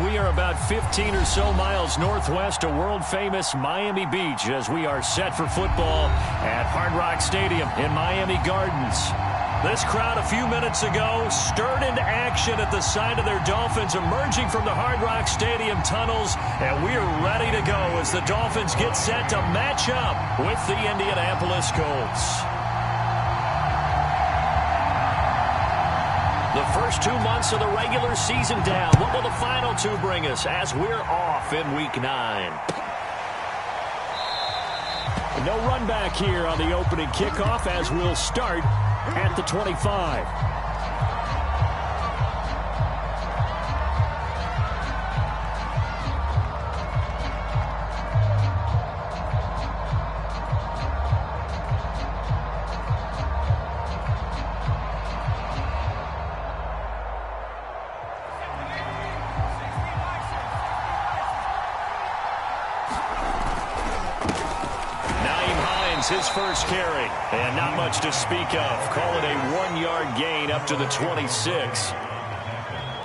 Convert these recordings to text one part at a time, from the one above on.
We are about 15 or so miles northwest of world-famous Miami Beach as we are set for football at Hard Rock Stadium in Miami Gardens. This crowd a few minutes ago stirred into action at the sight of their Dolphins emerging from the Hard Rock Stadium tunnels, and we are ready to go as the Dolphins get set to match up with the Indianapolis Colts. The first 2 months of the regular season down. What will the final two bring us as we're off in Week 9? No run back here on the opening kickoff as we'll start at the 25. His first carry, and not much to speak of. Call it a 1-yard gain up to the 26.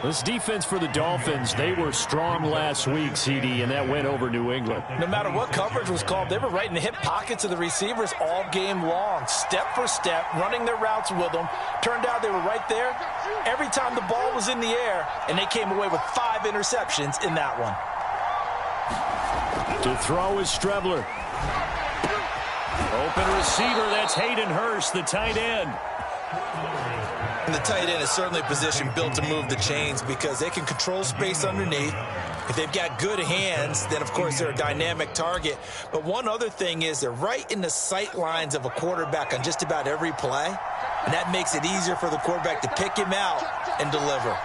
This defense for the Dolphins, they were strong last week, CD, and that went over New England. No matter what coverage was called, they were right in the hip pockets of the receivers all game long, step for step, running their routes with them. Turned out they were right there every time the ball was in the air, and they came away with 5 interceptions in that one. To throw is Strebler. Open receiver, that's Hayden Hurst, the tight end. And the tight end is certainly a position built to move the chains because they can control space underneath. If they've got good hands, then, of course, they're a dynamic target. But one other thing is they're right in the sight lines of a quarterback on just about every play, and that makes it easier for the quarterback to pick him out and deliver.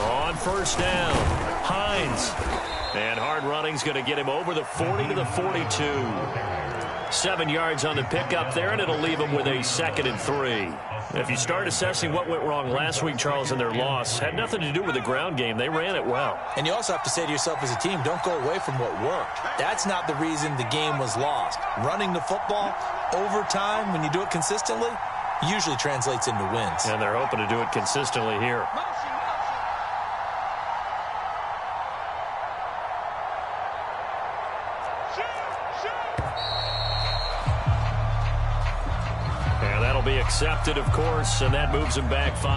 On first down. Hines. And hard running's going to get him over the 40 to the 42. 7 yards on the pickup there, and it'll leave him with a 2nd and 3. If you start assessing what went wrong last week, Charles, in their loss, had nothing to do with the ground game. They ran it well. And you also have to say to yourself as a team, don't go away from what worked. That's not the reason the game was lost. Running the football over time, when you do it consistently, usually translates into wins. And they're hoping to do it consistently here. Be accepted, of course, and that moves them back 5.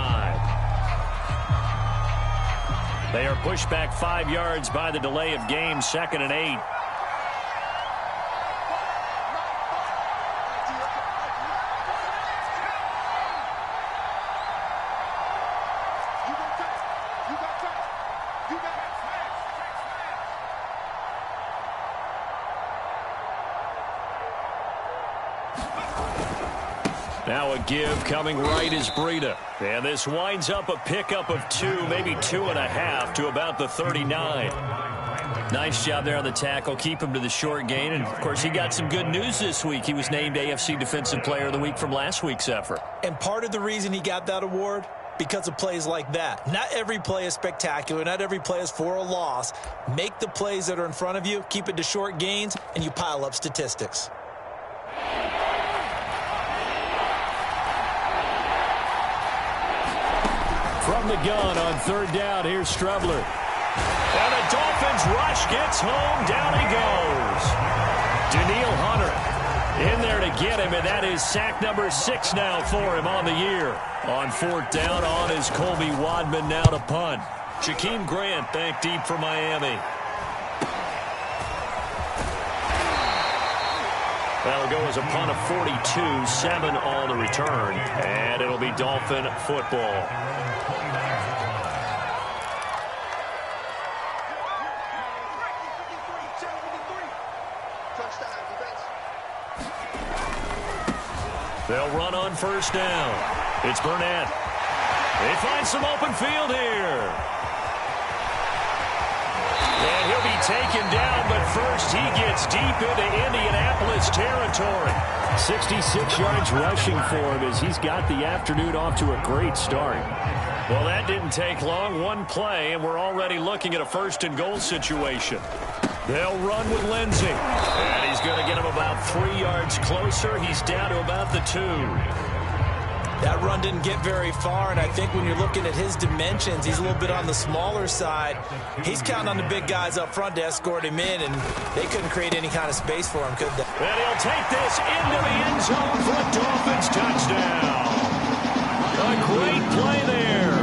They are pushed back 5 yards by the delay of game, 2nd and 8. Now a give coming right is Breida. And this winds up a pickup of 2, maybe 2.5 to about the 39. Nice job there on the tackle. Keep him to the short gain. And, of course, he got some good news this week. He was named AFC Defensive Player of the Week from last week's effort. And part of the reason he got that award, because of plays like that. Not every play is spectacular. Not every play is for a loss. Make the plays that are in front of you, keep it to short gains, and you pile up statistics. From the gun on 3rd down, here's Strebler. And the Dolphins rush gets home. Down he goes. Danielle Hunter in there to get him, and that is sack number 6 now for him on the year. On 4th down, on is Colby Wadman now to punt. Jakeem Grant back deep for Miami. That'll go as a punt of 42, 7 on the return, and it'll be Dolphin football. They'll run on 1st down. It's Burnett. They find some open field here. And he'll be taken down, but first he gets deep into Indianapolis territory. 66 yards rushing for him as he's got the afternoon off to a great start. Well, that didn't take long. 1 play, and we're already looking at a 1st and goal situation. They'll run with Lindsey. And he's going to get him about 3 yards closer. He's down to about the 2. That run didn't get very far, and I think when you're looking at his dimensions, he's a little bit on the smaller side. He's counting on the big guys up front to escort him in, and they couldn't create any kind of space for him, could they? And he'll take this into the end zone for a Dolphins touchdown. A great play there.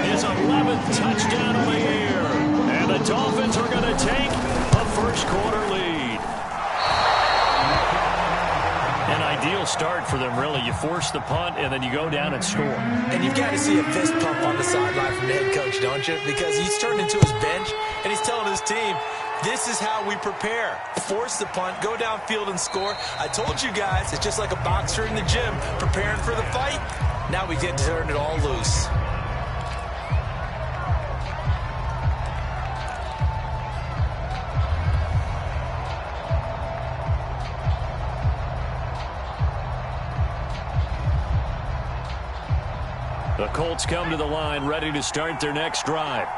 His 11th touchdown of the year. And the Dolphins are going to take a first-quarter lead. An ideal start for them, really. You force the punt, and then you go down and score. And you've got to see a fist pump on the sideline from the head coach, don't you? Because he's turned into his bench, and he's telling his team, this is how we prepare. Force the punt, go downfield and score. I told you guys, it's just like a boxer in the gym preparing for the fight. Now we get to turn it all loose. The Colts come to the line ready to start their next drive.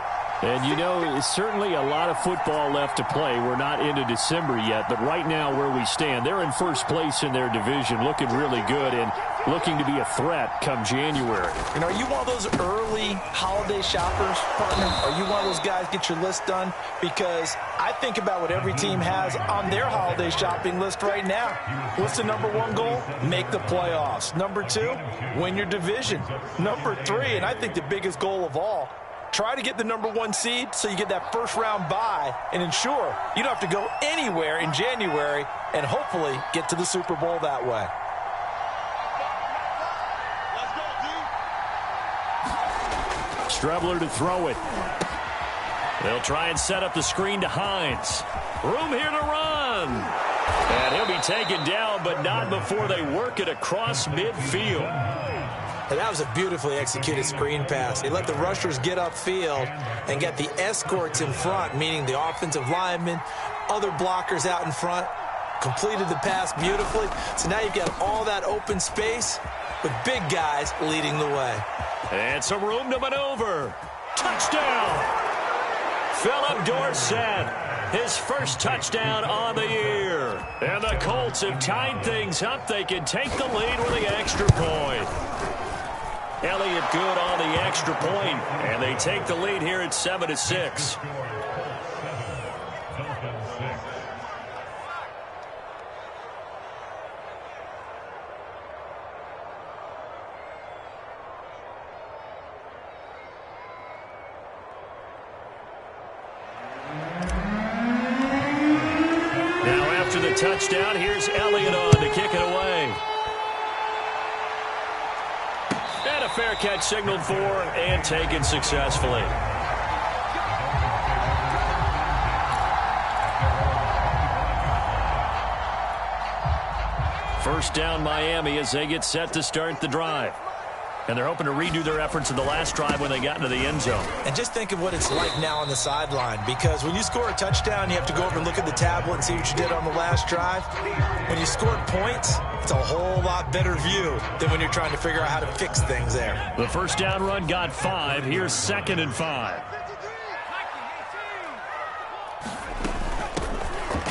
And, you know, certainly a lot of football left to play. We're not into December yet, but right now where we stand, they're in first place in their division, looking really good and looking to be a threat come January. You know, are you one of those early holiday shoppers, partner? Are you one of those guys get your list done? Because I think about what every team has on their holiday shopping list right now. What's the number one goal? Make the playoffs. Number two, win your division. Number three, and I think the biggest goal of all, try to get the number one seed so you get that first round bye and ensure you don't have to go anywhere in January and hopefully get to the Super Bowl that way. Strebler to throw it. They'll try and set up the screen to Hines. Room here to run. And he'll be taken down, but not before they work it across midfield. And that was a beautifully executed screen pass. They let the rushers get upfield and get the escorts in front, meaning the offensive linemen, other blockers out in front, completed the pass beautifully. So now you've got all that open space with big guys leading the way. And some room to maneuver. Touchdown! Philip Dorsett, his first touchdown on the year. And the Colts have tied things up. They can take the lead with the extra point. Elliott good on the extra point, and they take the lead here at 7-6. Now after the touchdown, here's Elliott on to kick it away. And a fair catch signaled for and taken successfully. First down Miami as they get set to start the drive. And they're hoping to redo their efforts in the last drive when they got into the end zone. And just think of what it's like now on the sideline, because when you score a touchdown, you have to go over and look at the tablet and see what you did on the last drive. When you scored points, it's a whole lot better view than when you're trying to figure out how to fix things there. The first down run got 5. Here's 2nd and 5.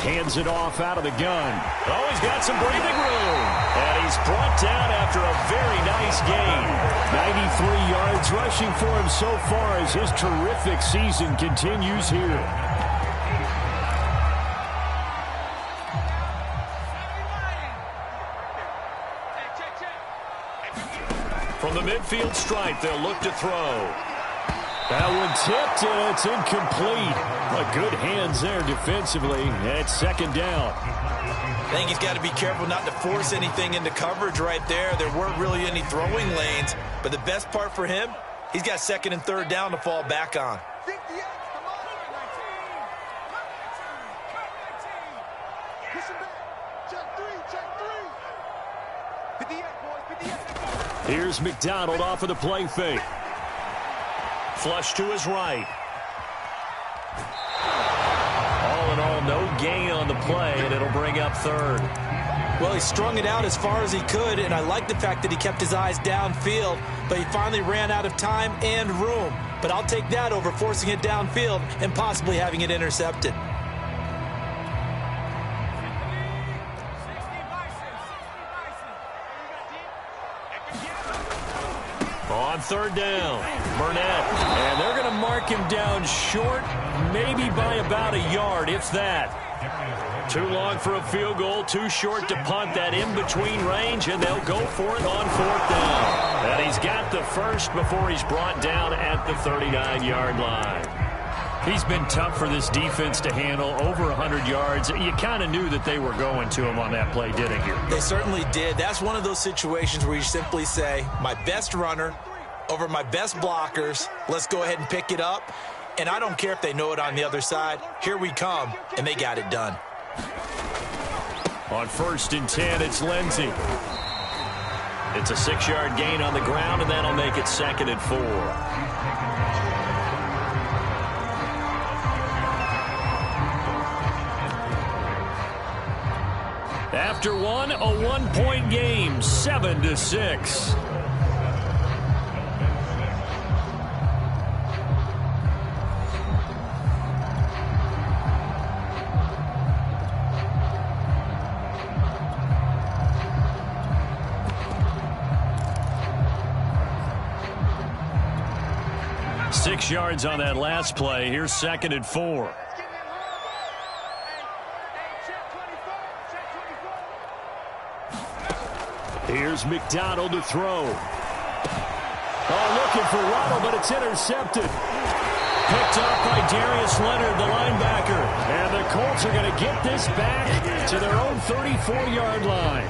Hands it off out of the gun. Oh, he's got some breathing room. And he's brought down after a very nice gain. 93 yards rushing for him so far as his terrific season continues here. From the midfield stripe, they'll look to throw. That one tipped, and it's incomplete. But good hands there defensively. It's 2nd down. I think he's got to be careful not to force anything into coverage right there. There weren't really any throwing lanes. But the best part for him, he's got 2nd and 3rd down to fall back on. Here's McDonald off of the play fake. Flush to his right. All in all, no gain on the play, and it'll bring up 3rd. Well, he strung it out as far as he could, and I like the fact that he kept his eyes downfield, but he finally ran out of time and room. But I'll take that over forcing it downfield and possibly having it intercepted. third down. Burnett. And they're going to mark him down short, maybe by about a yard, if that. Too long for a field goal, too short to punt. That in-between range, and they'll go for it on fourth down. And he's got the first before he's brought down at the 39-yard line. He's been tough for this defense to handle, over 100 yards. You kind of knew that they were going to him on that play, didn't you? They certainly did. That's one of those situations where you simply say, my best runner over my best blockers, let's go ahead and pick it up. And I don't care if they know it on the other side. Here we come, and they got it done. On 1st and 10, it's Lindsey. It's a 6-yard gain on the ground, and that'll make it 2nd and 4. After one, a 1-point game, 7-6. Six yards on that last play. Here's 2nd and 4. Here's McDonald to throw. Oh, looking for Waddle, but it's intercepted. Picked up by Darius Leonard, the linebacker. And the Colts are going to get this back to their own 34-yard line.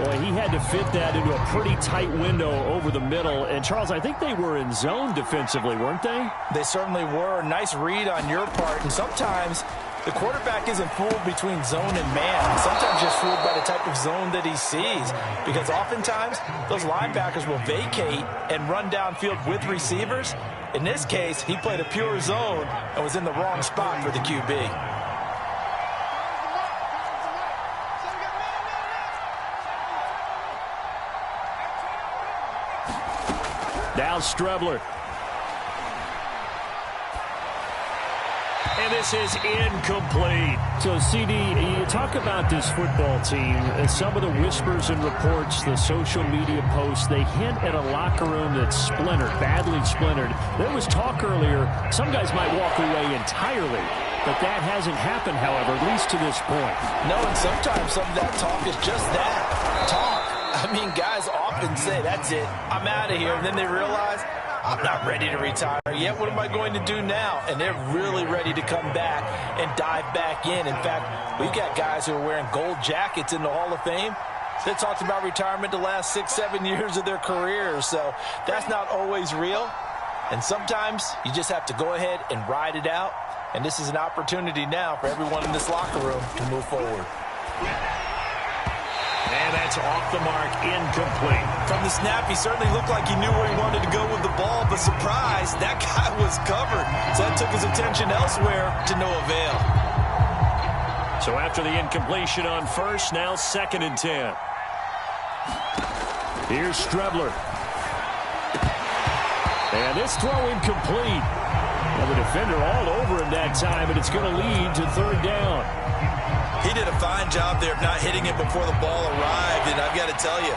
Boy, he had to fit that into a pretty tight window over the middle. And, Charles, I think they were in zone defensively, weren't they? They certainly were. Nice read on your part. And sometimes the quarterback isn't fooled between zone and man. Sometimes just fooled by the type of zone that he sees. Because oftentimes, those linebackers will vacate and run downfield with receivers. In this case, he played a pure zone and was in the wrong spot for the QB. Now Strebler. And this is incomplete. So, CD, you talk about this football team, some of the whispers and reports, the social media posts, they hint at a locker room that's splintered, badly splintered. There was talk earlier, some guys might walk away entirely, but that hasn't happened, however, at least to this point. No, and sometimes some of that talk is just that, talk. I mean, guys often say, that's it, I'm out of here, and then they realize, I'm not ready to retire yet. What am I going to do now? And they're really ready to come back and dive back in. In fact, we've got guys who are wearing gold jackets in the Hall of Fame that talked about retirement the last 6-7 years of their careers. So that's not always real. And sometimes you just have to go ahead and ride it out. And this is an opportunity now for everyone in this locker room to move forward. And that's off the mark, incomplete. From the snap, he certainly looked like he knew where he wanted to go with the ball, but surprise, that guy was covered. So that took his attention elsewhere to no avail. So after the incompletion on first, now 2nd and 10. Here's Strebler. And this throw incomplete. Well, the defender all over him that time, and it's going to lead to 3rd down. He did a fine job there of not hitting it before the ball arrived, and I've got to tell you,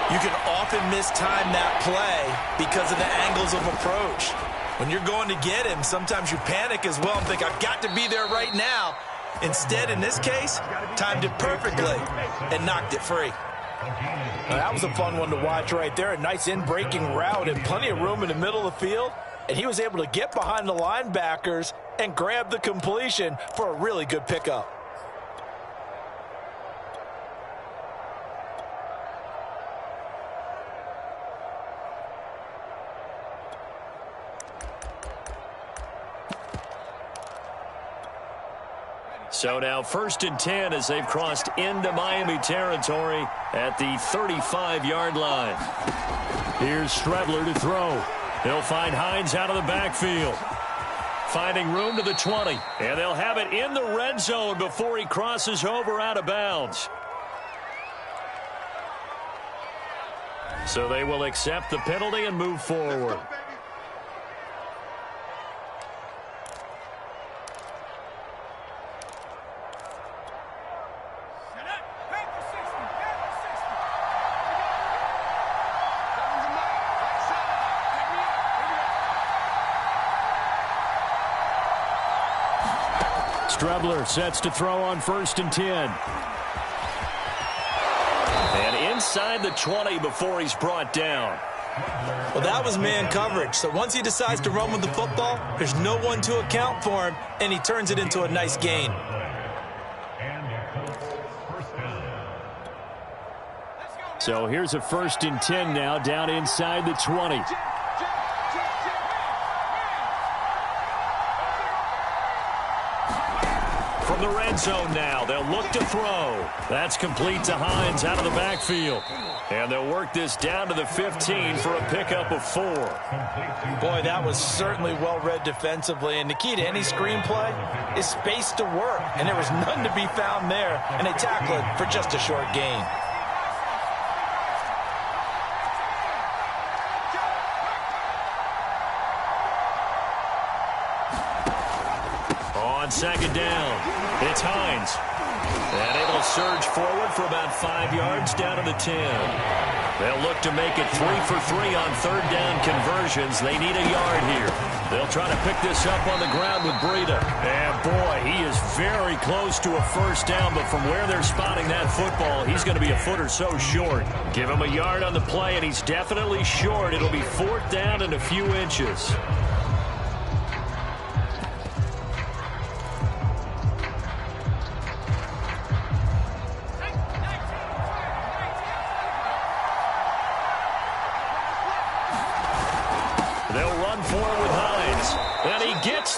you can often mistime that play because of the angles of approach. When you're going to get him, sometimes you panic as well and think, I've got to be there right now. Instead, in this case, timed it perfectly and knocked it free. Now, that was a fun one to watch right there. A nice in-breaking route and plenty of room in the middle of the field, and he was able to get behind the linebackers and grab the completion for a really good pickup. So now 1st and 10 as they've crossed into Miami territory at the 35-yard line. Here's Strebler to throw. He'll find Hines out of the backfield. Finding room to the 20. And they'll have it in the red zone before he crosses over out of bounds. So they will accept the penalty and move forward. Strebler sets to throw on 1st and 10. And inside the 20 before he's brought down. Well, that was man coverage. So once he decides to run with the football, there's no one to account for him, and he turns it into a nice gain. So here's a 1st and 10 now, down inside the 20. From the red zone now, they'll look to throw. That's complete to Hines out of the backfield. And they'll work this down to the 15 for a pickup of 4. Boy, that was certainly well-read defensively. And the key to any screenplay is space to work. And there was none to be found there. And they tackle it for just a short gain. On 2nd down, it's Hines. And able to surge forward for about 5 yards down to the 10. They'll look to make it 3 for 3 on 3rd down conversions. They need a yard here. They'll try to pick this up on the ground with Breida. And boy, he is very close to a 1st down, but from where they're spotting that football, he's going to be a foot or so short. Give him a yard on the play, and he's definitely short. It'll be 4th down and a few inches.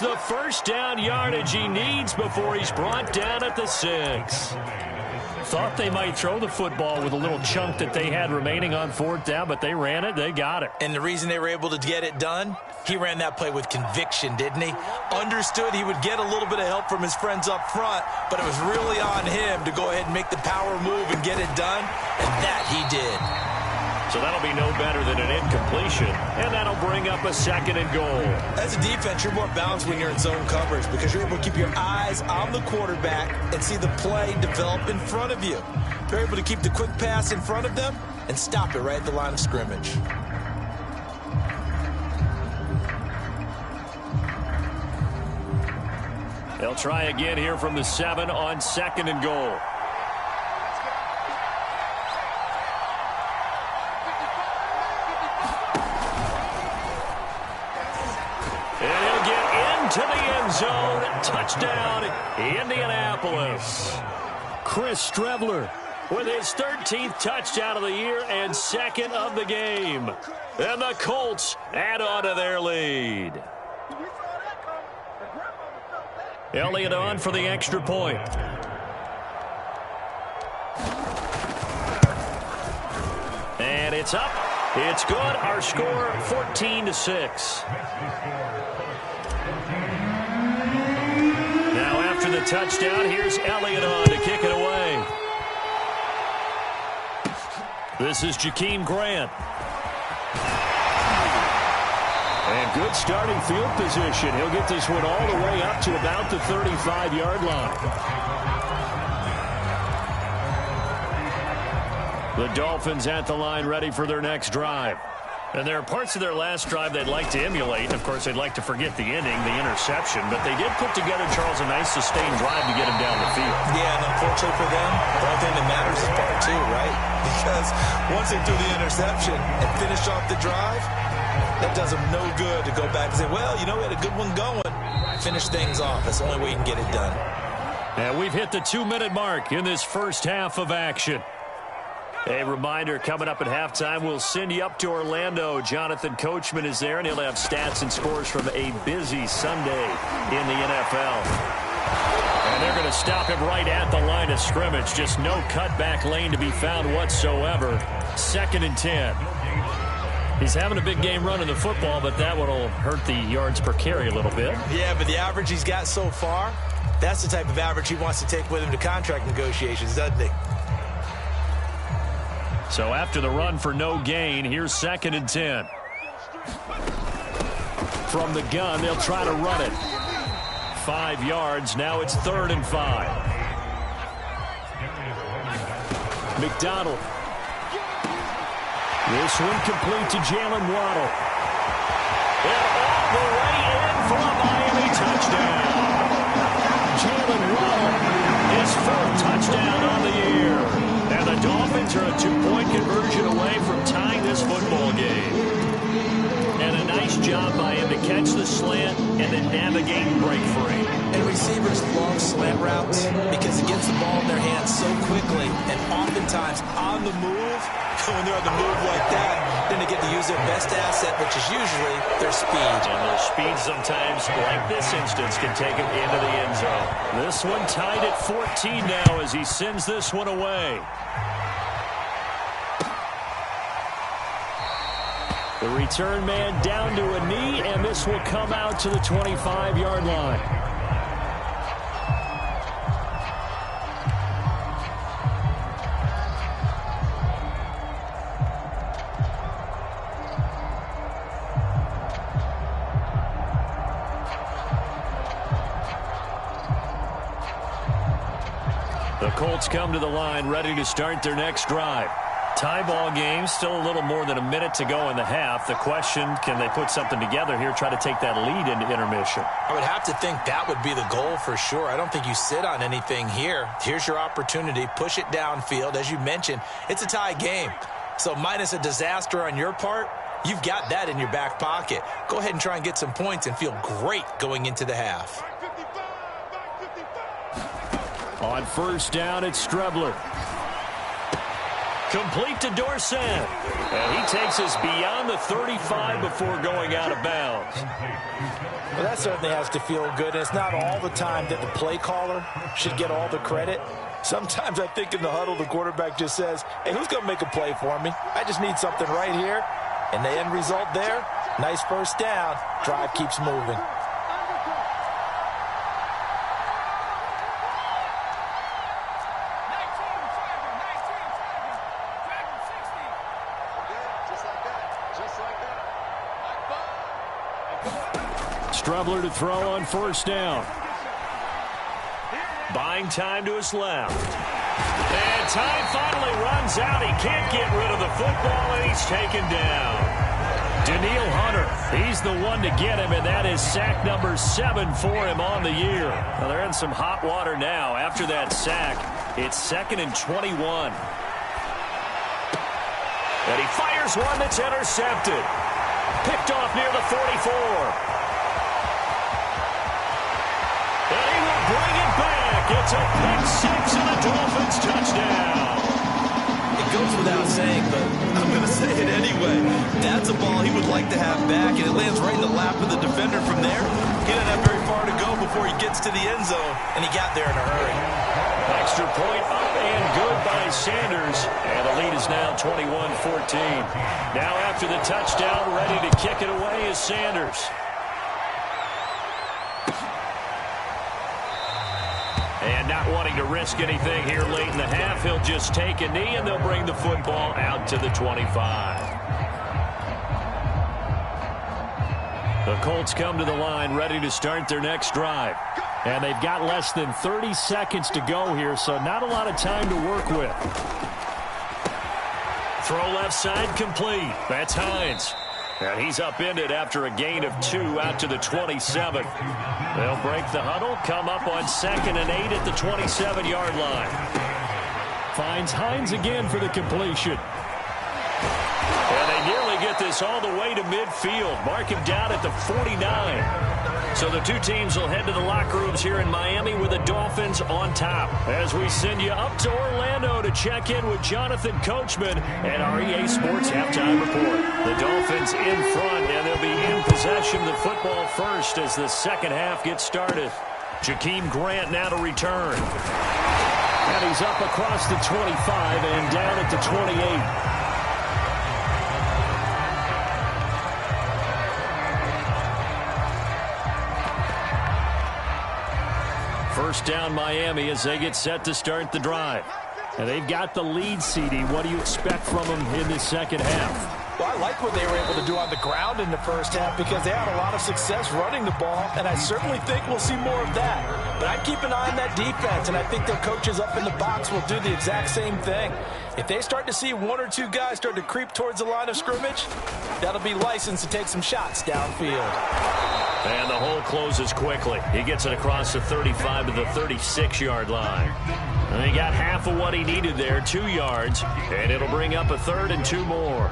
The 1st down yardage he needs before he's brought down at the 6. Thought they might throw the football with a little chunk that they had remaining on 4th down, but they ran it, they got it. And the reason they were able to get it done, he ran that play with conviction, didn't he? Understood he would get a little bit of help from his friends up front, but it was really on him to go ahead and make the power move and get it done, and that he did. So that'll be no better than an incompletion, and that'll bring up a 2nd and goal. As a defense, you're more balanced when you're in zone coverage because you're able to keep your eyes on the quarterback and see the play develop in front of you. You're able to keep the quick pass in front of them and stop it right at the line of scrimmage. They'll try again here from the 7 on 2nd and goal. To the end zone. Touchdown, Indianapolis. Chris Strebler with his 13th touchdown of the year and 2nd of the game. And the Colts add on to their lead. Elliott on for the extra point. And it's up. It's good. Our score 14-6. Now after the touchdown, here's Elliott on to kick it away. This is Jakeem Grant. And good starting field position. He'll get this one all the way up to about the 35-yard line. The Dolphins at the line ready for their next drive. And there are parts of their last drive they'd like to emulate. Of course, they'd like to forget the ending, the interception. But they did put together, Charles, a nice sustained drive to get him down the field. Yeah, and unfortunately for them, the only thing that matters is part 2, right? Because once they threw the interception and finished off the drive, that does them no good to go back and say, well, you know, we had a good one going. Finish things off. That's the only way you can get it done. And we've hit the 2-minute mark in this first half of action. A reminder, coming up at halftime, we'll send you up to Orlando. Jonathan Coachman is there, and he'll have stats and scores from a busy Sunday in the NFL. And they're going to stop him right at the line of scrimmage. Just no cutback lane to be found whatsoever. 2nd and 10. He's having a big game running the football, but that one will hurt the yards per carry a little bit. Yeah, but the average he's got so far, that's the type of average he wants to take with him to contract negotiations, doesn't he? So after the run for no gain, here's 2nd and 10. From the gun, they'll try to run it. 5 yards. Now it's 3rd and 5. McDonald. This one complete to Jalen Waddle. And all the way in for a Miami touchdown. Jalen catch the slant and then navigate and break free. And receivers love slant routes because it gets the ball in their hands so quickly and oftentimes on the move. When they're on the move like that, then they get to use their best asset, which is usually their speed. And their speed sometimes, like this instance, can take them into the end zone. This one tied at 14 now as he sends this one away. The return man down to a knee, and this will come out to the 25-yard line. The Colts come to the line, ready to start their next drive. Tie ball game, still a little more than a minute to go in the half. The question, can they put something together here, try to take that lead into intermission? I would have to think that would be the goal for sure. I don't think you sit on anything here. Here's your opportunity. Push it downfield. As you mentioned, it's a tie game. So minus a disaster on your part, you've got that in your back pocket. Go ahead and try and get some points and feel great going into the half. On first down, it's Strebler. Complete to Dorsett. And he takes us beyond the 35 before going out of bounds. Well, that certainly has to feel good. And it's not all the time that the play caller should get all the credit. Sometimes I think in the huddle, the quarterback just says, hey, who's going to make a play for me? I just need something right here. And the end result there, nice first down. Drive keeps moving. Strebler to throw on first down. Buying time to his left. And time finally runs out. He can't get rid of the football, and he's taken down. Daniil Hunter, he's the one to get him, and that is sack number 7 for him on the year. Well, they're in some hot water now. After that sack, it's 2nd and 21. And he fires one that's intercepted. Picked off near the 44. And he will bring it back. It's a pick 6 and a Dolphins touchdown. It goes without saying, but I'm going to say it anyway. That's a ball he would like to have back, and it lands right in the lap of the defender from there. He didn't have very far to go before he gets to the end zone, and he got there in a hurry. Extra point up and good by Sanders. And the lead is now 21-14. Now after the touchdown, ready to kick it away is Sanders. And not wanting to risk anything here late in the half, he'll just take a knee, and they'll bring the football out to the 25. The Colts come to the line, ready to start their next drive. And they've got less than 30 seconds to go here, so not a lot of time to work with. Throw left side complete. That's Hines. And he's upended after a gain of 2 out to the 27. They'll break the huddle, come up on 2nd and 8 at the 27-yard line. Finds Hines again for the completion. And they nearly get this all the way to midfield. Mark him down at the 49. So the two teams will head to the locker rooms here in Miami with the Dolphins on top. As we send you up to Orlando to check in with Jonathan Coachman and our EA Sports Halftime Report. The Dolphins in front, and they'll be in possession of the football first as the second half gets started. Jakeem Grant now to return. And he's up across the 25 and down at the 28. First down Miami as they get set to start the drive. And they've got the lead, CD. What do you expect from them in the second half? Well, I like what they were able to do on the ground in the first half because they had a lot of success running the ball, and I certainly think we'll see more of that. But I'd keep an eye on that defense, and I think their coaches up in the box will do the exact same thing. If they start to see 1 or 2 guys start to creep towards the line of scrimmage, that'll be licensed to take some shots downfield. And the hole closes quickly. He gets it across the 35 to the 36-yard line. And he got half of what he needed there, 2 yards, and it'll bring up a 3rd and 2 more.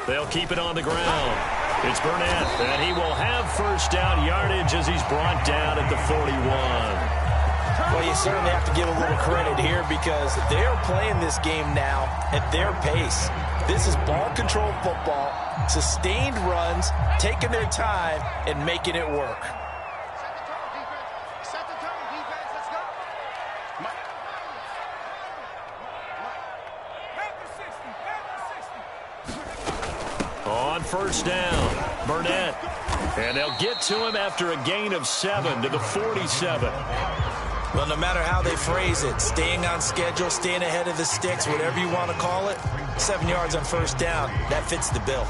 They'll keep it on the ground. It's Burnett, and he will have first down yardage as he's brought down at the 41. Well, you certainly have to give a little credit here because they're playing this game now at their pace. This is ball control football, sustained runs, taking their time, and making it work. On first down, Burnett. And they'll get to him after a gain of 7 to the 47. Well, no matter how they phrase it, staying on schedule, staying ahead of the sticks, whatever you want to call it, 7 yards on first down, that fits the bill.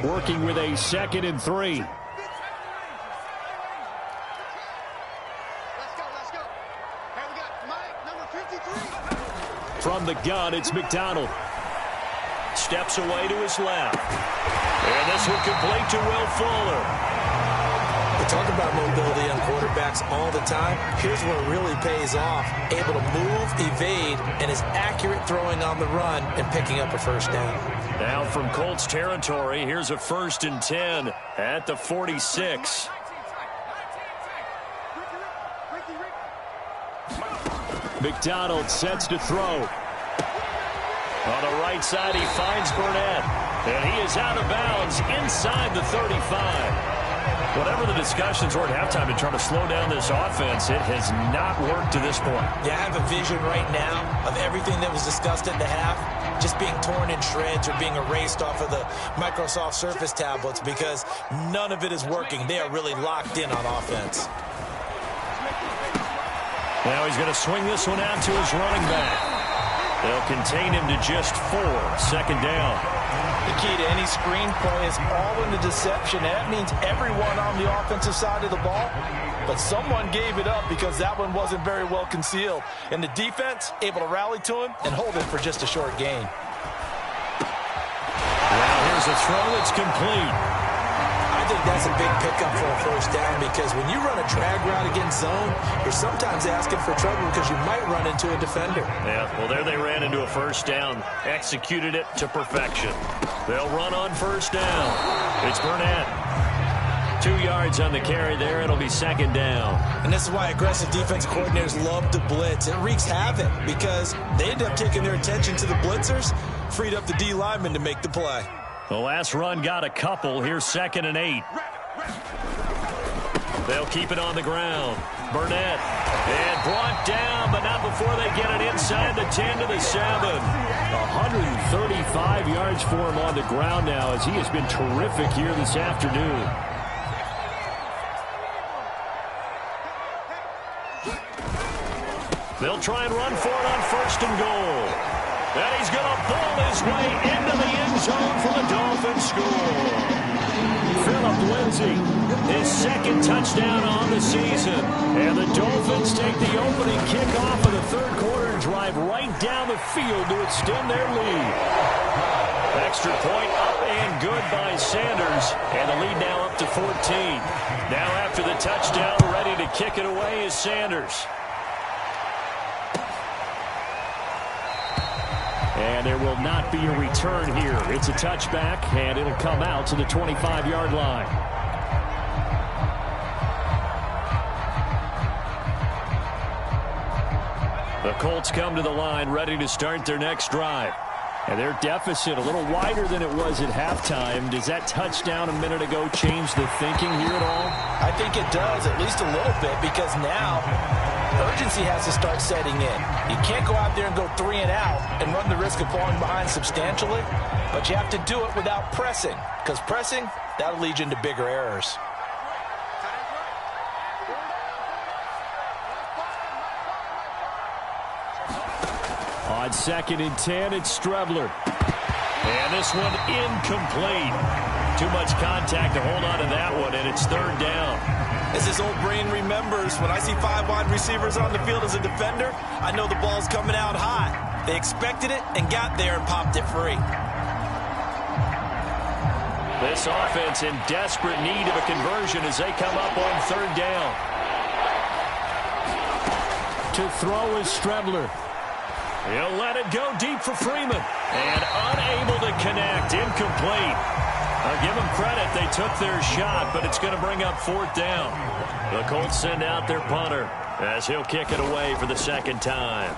Working with a 2nd and 3. From the gun, it's McDonald. Steps away to his left. And this will complete to Will Fuller. We talk about mobility on quarterbacks all the time. Here's where it really pays off. Able to move, evade, and is accurate throwing on the run and picking up a first down. Now from Colts territory, here's a 1st and 10 at the 46. McDonald sets to throw. On the right side, he finds Burnett. And he is out of bounds inside the 35. Whatever the discussions were at halftime to try to slow down this offense, it has not worked to this point. Yeah, I have a vision right now of everything that was discussed at the half just being torn in shreds or being erased off of the Microsoft Surface tablets because none of it is working. They are really locked in on offense. Now he's going to swing this one out to his running back. They'll contain him to just 4. 2nd down. The key to any screen play is all in the deception. That means everyone on the offensive side of the ball, but someone gave it up because that one wasn't very well concealed. And the defense able to rally to him and hold him for just a short gain. Well, here's a throw that's complete. I think that's a big pickup for a first down because when you run a drag route against zone, you're sometimes asking for trouble because you might run into a defender. Yeah, well, there they ran into a first down. Executed it to perfection. They'll run on first down. It's Burnett. 2 yards on the carry there. It'll be 2nd down. And this is why aggressive defense coordinators love to blitz. It wreaks havoc because they end up taking their attention to the blitzers, freed up the D lineman to make the play. The last run got a couple. Here's 2nd and 8. They'll keep it on the ground. Burnett. And brought down, but not before they get it inside the 10 to the 7. 135 yards for him on the ground now as he has been terrific here this afternoon. They'll try and run for it on 1st and goal. And he's going to ball his way into the end zone for the Dolphins score. Phillip Lindsay, his 2nd touchdown on the season. And the Dolphins take the opening kickoff of the 3rd quarter and drive right down the field to extend their lead. Extra point up and good by Sanders. And the lead now up to 14. Now after the touchdown, ready to kick it away is Sanders. And there will not be a return here. It's a touchback, and it'll come out to the 25-yard line. The Colts come to the line, ready to start their next drive. And their deficit a little wider than it was at halftime. Does that touchdown a minute ago change the thinking here at all? I think it does, at least a little bit, because now urgency has to start setting in. You can't go out there and go 3 and out and run the risk of falling behind substantially, but you have to do it without pressing, because pressing, that'll lead you into bigger errors. On 2nd and 10, it's Strebler. And this one incomplete. Too much contact to hold on to that one, and it's 3rd down. As his old brain remembers, when I see 5 wide receivers on the field as a defender, I know the ball's coming out high. They expected it and got there and popped it free. This offense in desperate need of a conversion as they come up on 3rd down. To throw is Strebler. He'll let it go deep for Freeman. And unable to connect. Incomplete. I'll give them credit. They took their shot, but it's going to bring up 4th down. The Colts send out their punter as he'll kick it away for the 2nd time.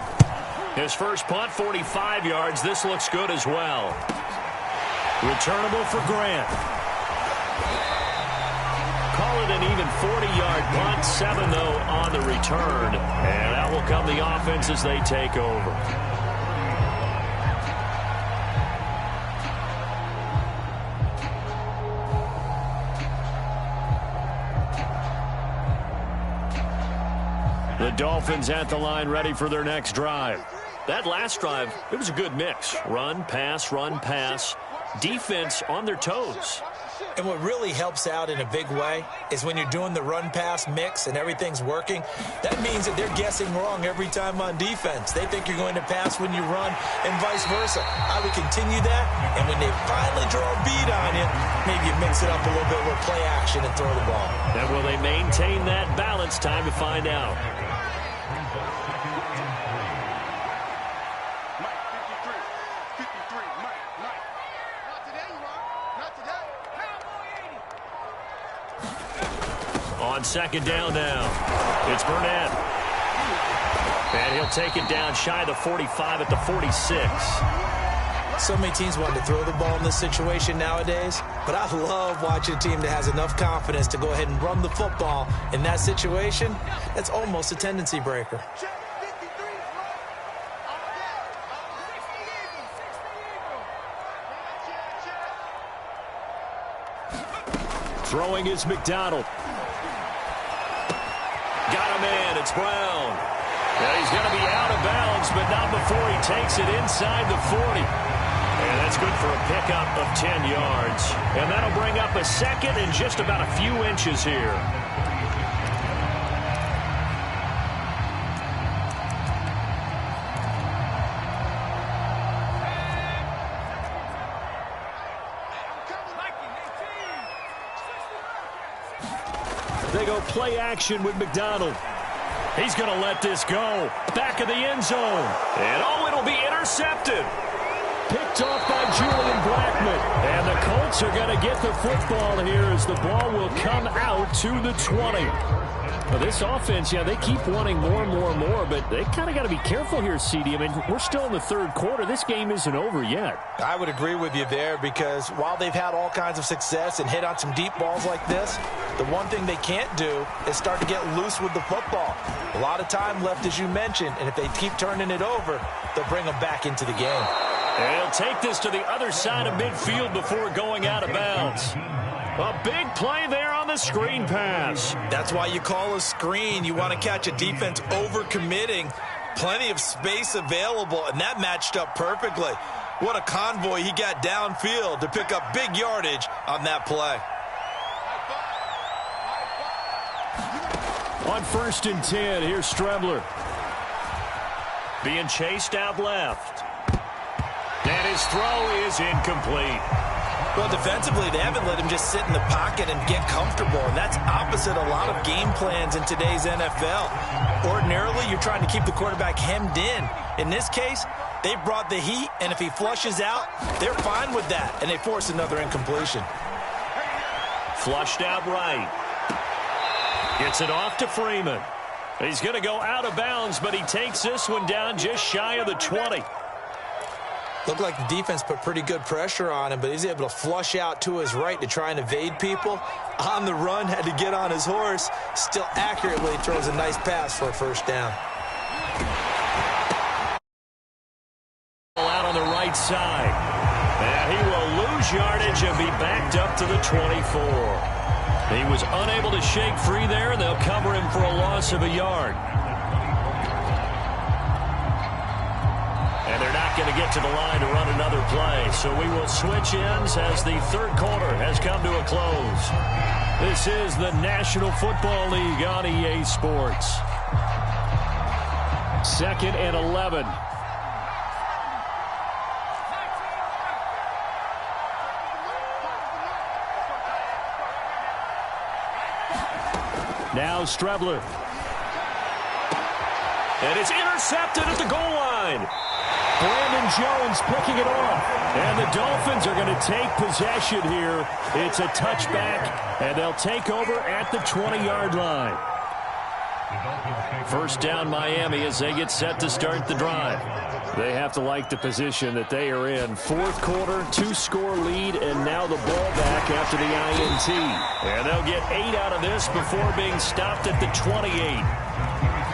His first punt, 45 yards. This looks good as well. Returnable for Grant. Call it an even 40-yard punt. 7, though, on the return. And out will come the offense as they take over. The Dolphins at the line ready for their next drive. That last drive, it was a good mix. Run, pass, defense on their toes. And what really helps out in a big way is when you're doing the run-pass mix and everything's working, that means that they're guessing wrong every time on defense. They think you're going to pass when you run and vice versa. I would continue that, and when they finally draw a beat on you, maybe you mix it up a little bit with play action and throw the ball. And will they maintain that balance? Time to find out. On 2nd down now, it's Burnett. And he'll take it down shy of the 45 at the 46. So many teams want to throw the ball in this situation nowadays, but I love watching a team that has enough confidence to go ahead and run the football. In that situation, that's almost a tendency breaker. Throwing is McDonald. Got him in. It's Brown. Now he's going to be out of bounds, but not before he takes it inside the 40. And that's good for a pickup of 10 yards. And that'll bring up a 2nd and just about a few inches here. They go play action with McDonald. He's going to let this go. Back of the end zone. And it'll be intercepted. Picked off by Julian Blackmon. And the Colts are going to get the football here as the ball will come out to the 20. Well, this offense, they keep wanting more and more and more, but they kind of got to be careful here, CD. I mean, we're still in the 3rd quarter. This game isn't over yet. I would agree with you there because while they've had all kinds of success and hit on some deep balls like this, the one thing they can't do is start to get loose with the football. A lot of time left, as you mentioned, and if they keep turning it over, they'll bring them back into the game. And he'll take this to the other side of midfield before going out of bounds. A big play there on the screen pass. That's why you call a screen. You want to catch a defense over-committing. Plenty of space available, and that matched up perfectly. What a convoy he got downfield to pick up big yardage on that play. On 1st and 10, here's Strebler. Being chased out left. And his throw is incomplete. Well, defensively, they haven't let him just sit in the pocket and get comfortable, and that's opposite a lot of game plans in today's NFL. Ordinarily, you're trying to keep the quarterback hemmed in. In this case, they brought the heat, and if he flushes out, they're fine with that, and they force another incompletion. Flushed out right. Gets it off to Freeman. He's going to go out of bounds, but he takes this one down just shy of the 20. Looked like the defense put pretty good pressure on him, but he's able to flush out to his right to try and evade people. On the run, had to get on his horse. Still accurately throws a nice pass for a 1st down. Out on the right side. And he will lose yardage and be backed up to the 24. He was unable to shake free there, and they'll cover him for a loss of a yard. And they're not going to get to the line to run another play. So we will switch ends as the 3rd quarter has come to a close. This is the National Football League on EA Sports. 2nd and 11. Now Strebler. And it's intercepted at the goal line. Brandon Jones picking it off. And the Dolphins are going to take possession here. It's a touchback, and they'll take over at the 20-yard line. First down, Miami, as they get set to start the drive. They have to like the position that they are in. Fourth quarter, 2-score lead, and now the ball back after the INT. And they'll get 8 out of this before being stopped at the 28.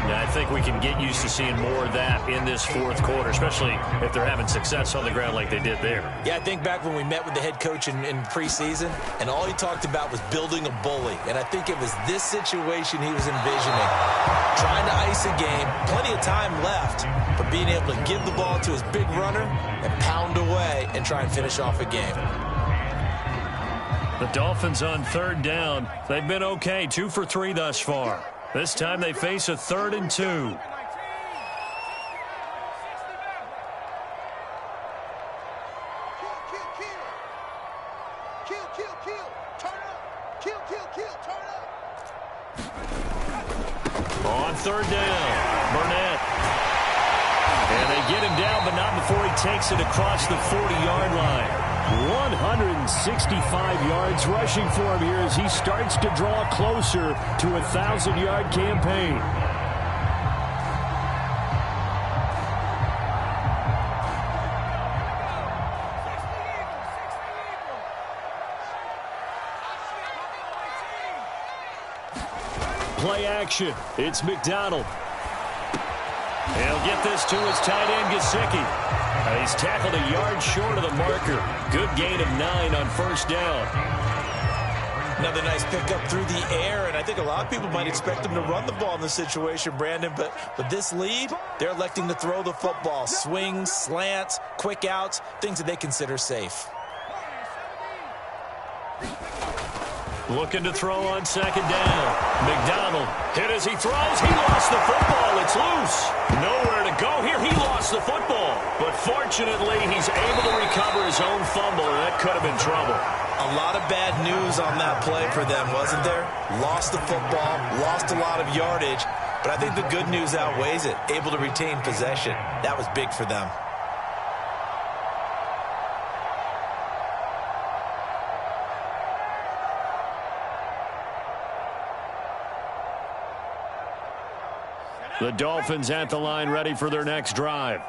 Now, I think we can get used to seeing more of that in this fourth quarter, especially if they're having success on the ground like they did there. Yeah, I think back when we met with the head coach in preseason, and all he talked about was building a bully. And I think it was this situation he was envisioning. Trying to ice a game, plenty of time left, but being able to give the ball to his big runner and pound away and try and finish off a game. The Dolphins on third down. They've been okay, 2 for 3 thus far. This time they face a 3rd and 2. On third down, Burnett. And they get him down, but not before he takes it across the 40-yard line. 165 yards rushing for him here as he starts to draw closer to a 1,000-yard campaign. Play action. It's McDonald. He'll get this to his tight end, Gesicki. He's tackled a yard short of the marker. Good gain of 9 on first down. Another nice pickup through the air, and I think a lot of people might expect him to run the ball in this situation, Brandon, but with this lead, they're electing to throw the football. Swings, slants, quick outs, things that they consider safe. Looking to throw on second down. McDonald hit as he throws. He lost the football. It's loose. Nowhere to go here. He lost the football. But fortunately, he's able to recover his own fumble, and that could have been trouble. A lot of bad news on that play for them, wasn't there? Lost the football, lost a lot of yardage, but I think the good news outweighs it. Able to retain possession. That was big for them. The Dolphins at the line, ready for their next drive.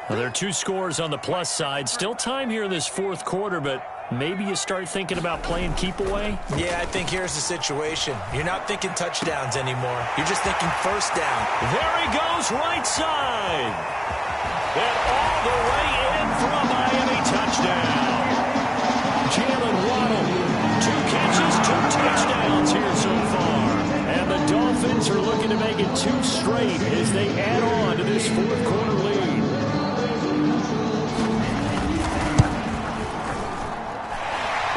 Well, there are 2 scores on the plus side. Still time here in this fourth quarter, but maybe you start thinking about playing keep away? Yeah, I think here's the situation. You're not thinking touchdowns anymore. You're just thinking first down. There he goes, right side. And all the way in for a Miami touchdown. Jalen Waddle, 2 catches, 2 touchdowns here so far. And the Dolphins are looking to make it 2 straight as they add on to this fourth quarter lead.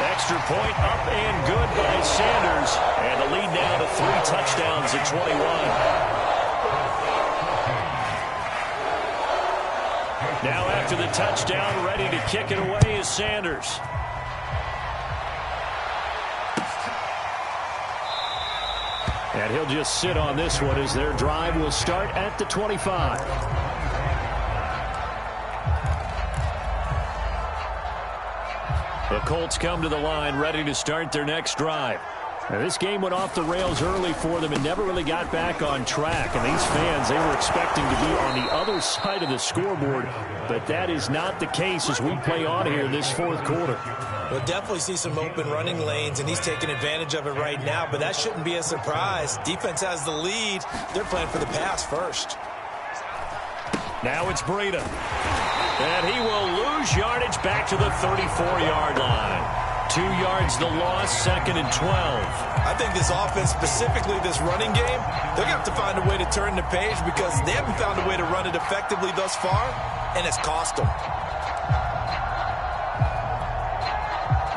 Extra point up and good by Sanders. And the lead now to 3 touchdowns at 21. Now after the touchdown, ready to kick it away is Sanders. And he'll just sit on this one as their drive will start at the 25. The Colts come to the line ready to start their next drive. Now, this game went off the rails early for them and never really got back on track. And these fans, they were expecting to be on the other side of the scoreboard. But that is not the case as we play on here in this fourth quarter. We'll definitely see some open running lanes, and he's taking advantage of it right now. But that shouldn't be a surprise. Defense has the lead. They're playing for the pass first. Now it's Breida. And he will lose yardage back to the 34-yard line. 2 yards the loss, 2nd and 12. I think this offense, specifically this running game, they're going to have to find a way to turn the page because they haven't found a way to run it effectively thus far, and it's cost them.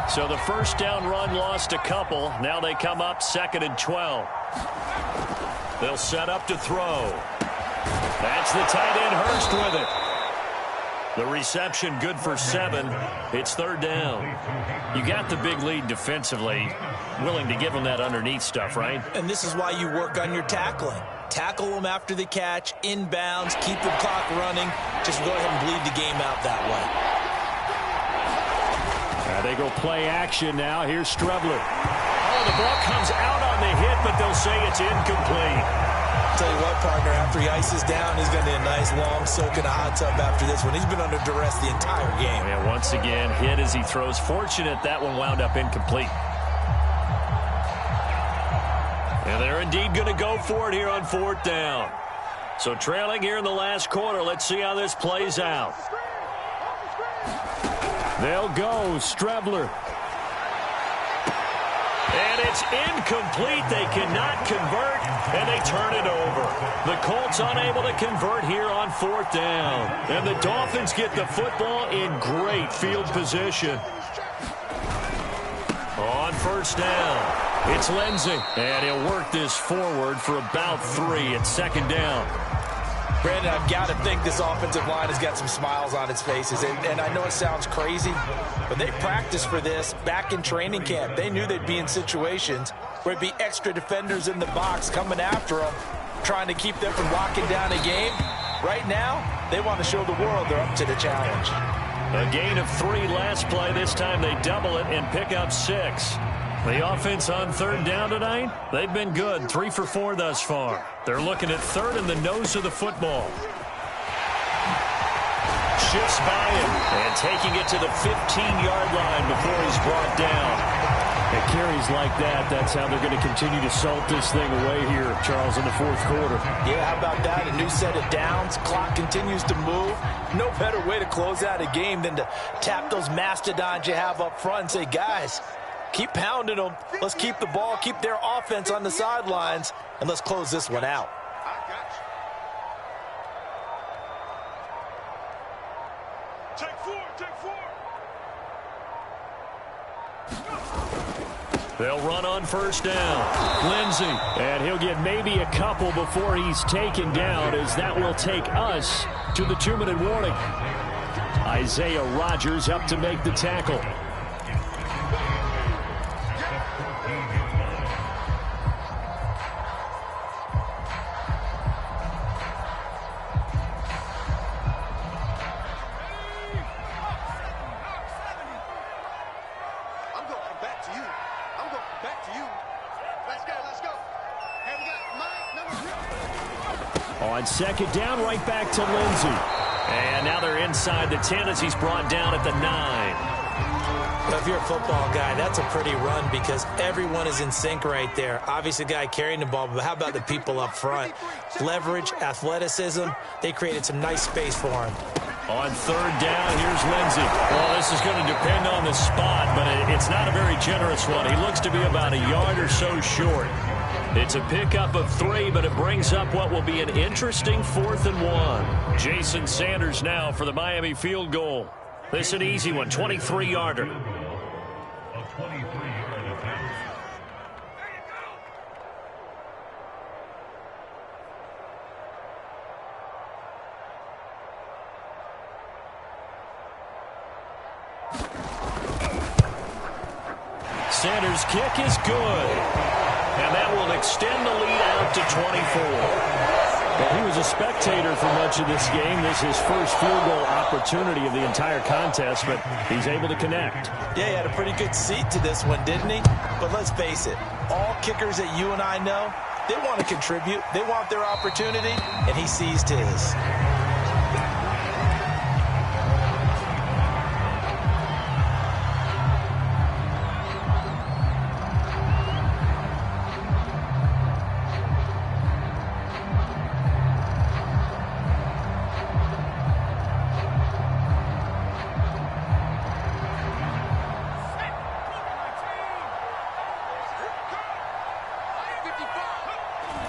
So the first down run lost a couple. Now they come up 2nd and 12. They'll set up to throw. That's the tight end, Hurst, with it. The reception good for 7. It's 3rd down. You got the big lead defensively. Willing to give them that underneath stuff, right? And this is why you work on your tackling. Tackle them after the catch, inbounds, keep the clock running. Just go ahead and bleed the game out that way. They go play action now. Here's Strebler. Oh, the ball comes out on the hit, but they'll say it's incomplete. Tell you what, partner, after he ices down, he's going to need a nice long soak in a hot tub after this one. He's been under duress the entire game. Yeah, once again, hit as he throws. Fortunate that one wound up incomplete. And they're indeed going to go for it here on 4th down. So trailing here in the last quarter. Let's see how this plays out. They'll go. Strebler. And it's incomplete. They cannot convert, and they turn it over. The Colts unable to convert here on 4th down. And the Dolphins get the football in great field position. On 1st down, it's Lindsey. And he'll work this forward for about 3 at 2nd down. Brandon, I've got to think this offensive line has got some smiles on its faces. And I know it sounds crazy, but they practiced for this back in training camp. They knew they'd be in situations where it'd be extra defenders in the box coming after them, trying to keep them from locking down a game. Right now, they want to show the world they're up to the challenge. A gain of 3 last play. This time they double it and pick up 6. The offense on 3rd down tonight, they've been good. 3 for 4 thus far. They're looking at 3rd in the nose of the football. Shifts by him and taking it to the 15-yard line before he's brought down. At carries like that, that's how they're going to continue to salt this thing away here, Charles, in the 4th quarter. Yeah, how about that? A new set of downs. Clock continues to move. No better way to close out a game than to tap those mastodons you have up front and say, guys, keep pounding them. Let's keep the ball, keep their offense on the sidelines, and let's close this one out. Take 4. They'll run on 1st down. Lindsey, and he'll get maybe a couple before he's taken down, as that will take us to the 2-minute warning. Isaiah Rodgers up to make the tackle. On 2nd down, right back to Lindsey. And now they're inside the 10 as he's brought down at the 9. Well, if you're a football guy, that's a pretty run because everyone is in sync right there. Obviously, the guy carrying the ball, but how about the people up front? Leverage, athleticism, they created some nice space for him. On 3rd down, here's Lindsey. Well, this is going to depend on the spot, but it's not a very generous one. He looks to be about a yard or so short. It's a pickup of 3, but it brings up what will be an interesting 4th and 1. Jason Sanders now for the Miami field goal. This is an easy one, 23-yarder. Sanders' kick is good. And that will extend the lead out to 24. Well, he was a spectator for much of this game. This is his first field goal opportunity of the entire contest, but he's able to connect. Yeah, he had a pretty good seat to this one, didn't he? But let's face it, all kickers that you and I know, they want to contribute. They want their opportunity, and he seized his.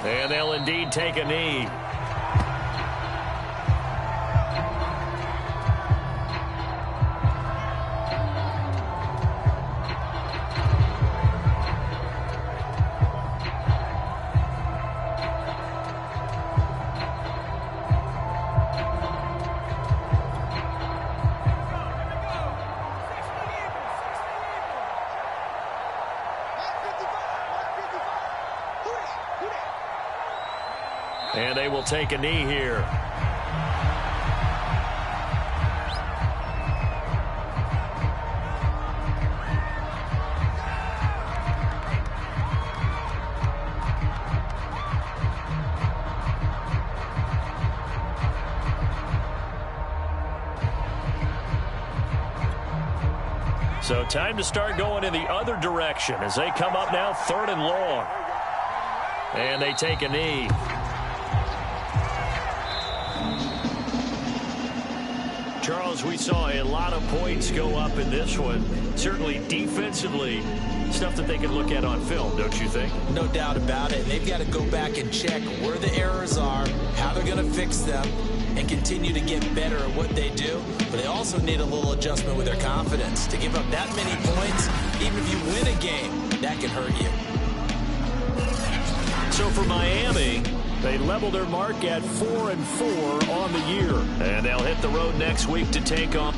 And they'll indeed take a knee. And they will take a knee here. So time to start going in the other direction as they come up now 3rd and long. And they take a knee. Charles, we saw a lot of points go up in this one. Certainly defensively, stuff that they can look at on film, don't you think? No doubt about it. And they've got to go back and check where the errors are, how they're going to fix them, and continue to get better at what they do. But they also need a little adjustment with their confidence. To give up that many points, even if you win a game, that can hurt you. So for Miami, they level their mark at 4-4 on the year. And they'll hit the road next week to take on